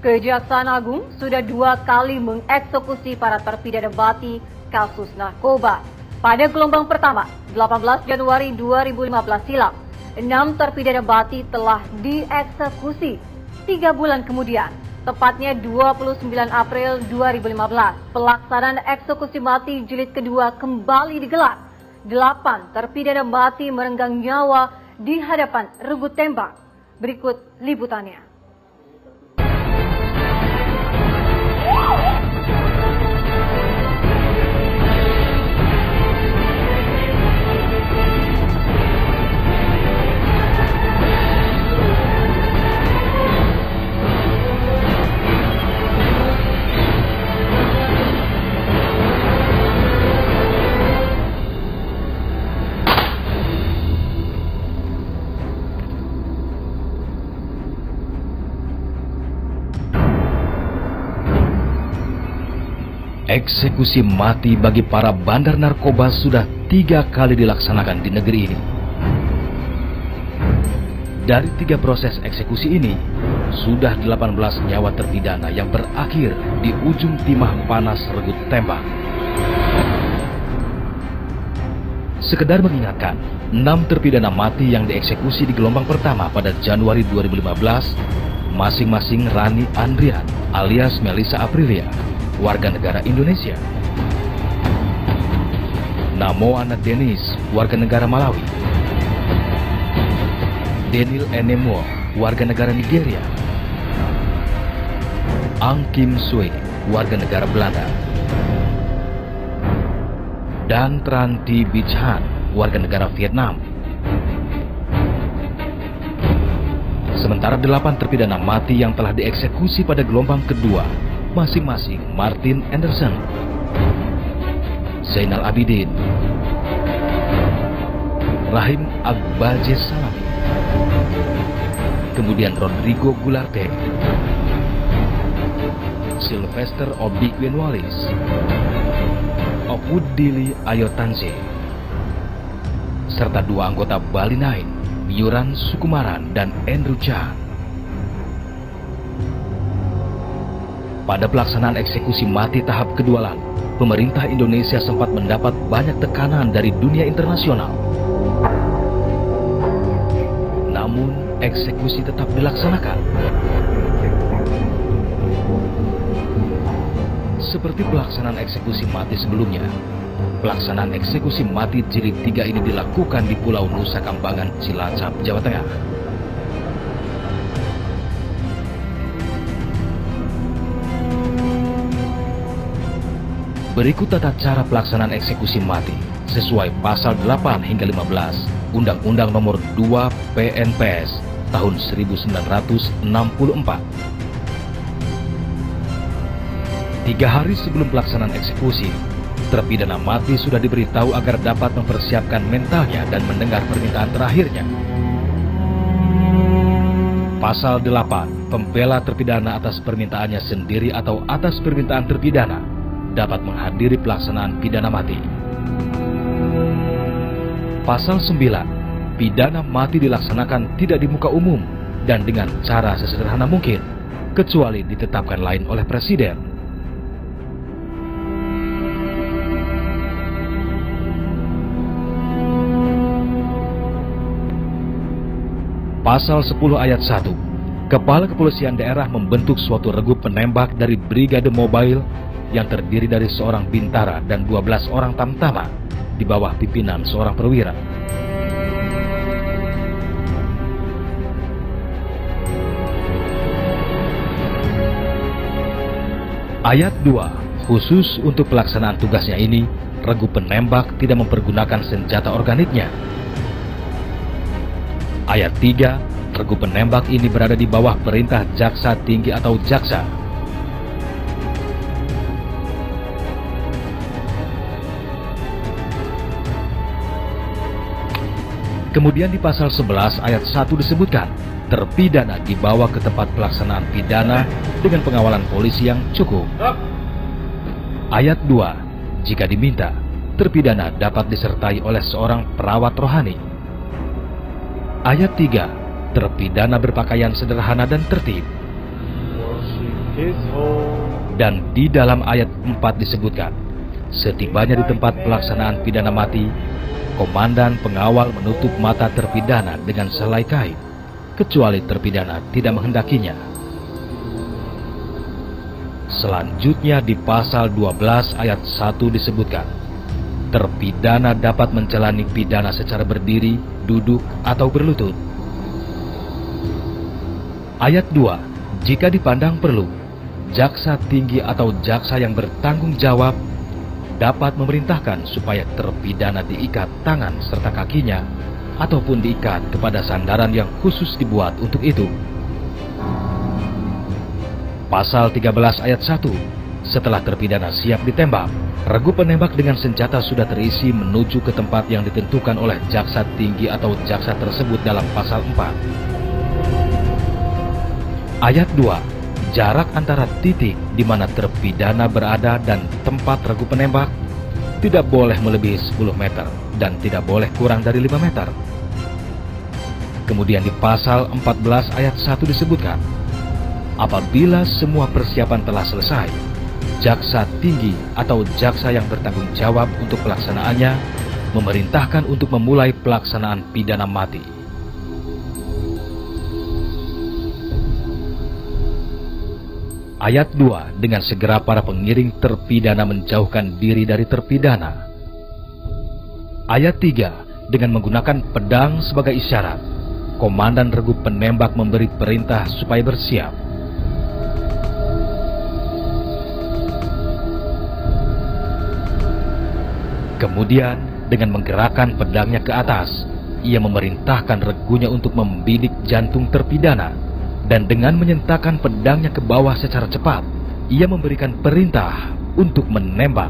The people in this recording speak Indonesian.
Kejaksaan Agung sudah 2 kali mengeksekusi para terpidana mati kasus narkoba. Pada gelombang pertama, 18 Januari 2015 silam, 6 terpidana mati telah dieksekusi. 3 bulan kemudian, tepatnya 29 April 2015, pelaksanaan eksekusi mati jilid kedua kembali digelar. 8 terpidana mati merenggang nyawa di hadapan regu tembak. Berikut liputannya. Eksekusi mati bagi para bandar narkoba sudah 3 kali dilaksanakan di negeri ini. Dari 3 proses eksekusi ini, sudah 18 nyawa terpidana yang berakhir di ujung timah panas regu tembak. Sekedar mengingatkan, 6 terpidana mati yang dieksekusi di gelombang pertama pada Januari 2015, masing-masing Rani Andrian alias Melissa Aprilia, warga negara Indonesia. Namoana Denis, warga negara Malawi. Daniel Enemo, warga negara Nigeria. Ang Kim Sue, warga negara Belanda. Dan Tran Thi Bich Han, warga negara Vietnam. Sementara 8 terpidana mati yang telah dieksekusi pada gelombang kedua, masing-masing Martin Anderson, Zainal Abidin, Rahim Agbaje Salami, kemudian Rodrigo Gularte, Sylvester Obiquien Wallis, Okudili Ayotanse, serta 2 anggota Bali Nine, Yuran Sukumaran dan Andrew Chan. Pada pelaksanaan eksekusi mati tahap kedua lalu, pemerintah Indonesia sempat mendapat banyak tekanan dari dunia internasional. Namun, eksekusi tetap dilaksanakan. Seperti pelaksanaan eksekusi mati sebelumnya, pelaksanaan eksekusi mati jilid 3 ini dilakukan di Pulau Nusa Kambangan, Cilacap, Jawa Tengah. Berikut tata cara pelaksanaan eksekusi mati sesuai pasal 8 hingga 15 Undang-Undang Nomor 2 PNPS tahun 1964. 3 hari sebelum pelaksanaan eksekusi, terpidana mati sudah diberitahu agar dapat mempersiapkan mentalnya dan mendengar permintaan terakhirnya. Pasal 8, pembela terpidana atas permintaannya sendiri atau atas permintaan terpidana dapat menghadiri pelaksanaan pidana mati. Pasal 9, pidana mati dilaksanakan tidak di muka umum dan dengan cara sesederhana mungkin, kecuali ditetapkan lain oleh Presiden. Pasal 10 ayat 1, Kepala Kepolisian Daerah membentuk suatu regu penembak dari Brigade Mobile yang terdiri dari seorang bintara dan 12 orang tamtama di bawah pimpinan seorang perwira. Ayat 2, khusus untuk pelaksanaan tugasnya ini, regu penembak tidak mempergunakan senjata organiknya. Ayat 3, regu penembak ini berada di bawah perintah jaksa tinggi atau jaksa. Kemudian di pasal 11 ayat 1 disebutkan, terpidana dibawa ke tempat pelaksanaan pidana dengan pengawalan polisi yang cukup. Ayat 2, jika diminta, terpidana dapat disertai oleh seorang perawat rohani. Ayat 3, terpidana berpakaian sederhana dan tertib. Dan di dalam ayat 4 disebutkan, setibanya di tempat pelaksanaan pidana mati, komandan pengawal menutup mata terpidana dengan selai kain, kecuali terpidana tidak menghendakinya. Selanjutnya di pasal 12 ayat 1 disebutkan, terpidana dapat menjalani pidana secara berdiri, duduk, atau berlutut. Ayat 2, jika dipandang perlu, jaksa tinggi atau jaksa yang bertanggung jawab dapat memerintahkan supaya terpidana diikat tangan serta kakinya ataupun diikat kepada sandaran yang khusus dibuat untuk itu. Pasal 13 ayat 1, setelah terpidana siap ditembak, regu penembak dengan senjata sudah terisi menuju ke tempat yang ditentukan oleh jaksa tinggi atau jaksa tersebut dalam pasal 4. Ayat 2, jarak antara titik di mana terpidana berada dan tempat regu penembak tidak boleh melebihi 10 meter dan tidak boleh kurang dari 5 meter. Kemudian di pasal 14 ayat 1 disebutkan, apabila semua persiapan telah selesai, jaksa tinggi atau jaksa yang bertanggung jawab untuk pelaksanaannya memerintahkan untuk memulai pelaksanaan pidana mati. Ayat 2, dengan segera para pengiring terpidana menjauhkan diri dari terpidana. Ayat 3, dengan menggunakan pedang sebagai isyarat, komandan regu penembak memberi perintah supaya bersiap. Kemudian, dengan menggerakkan pedangnya ke atas, ia memerintahkan regunya untuk membidik jantung terpidana, dan dengan menyentakkan pedangnya ke bawah secara cepat, ia memberikan perintah untuk menembak.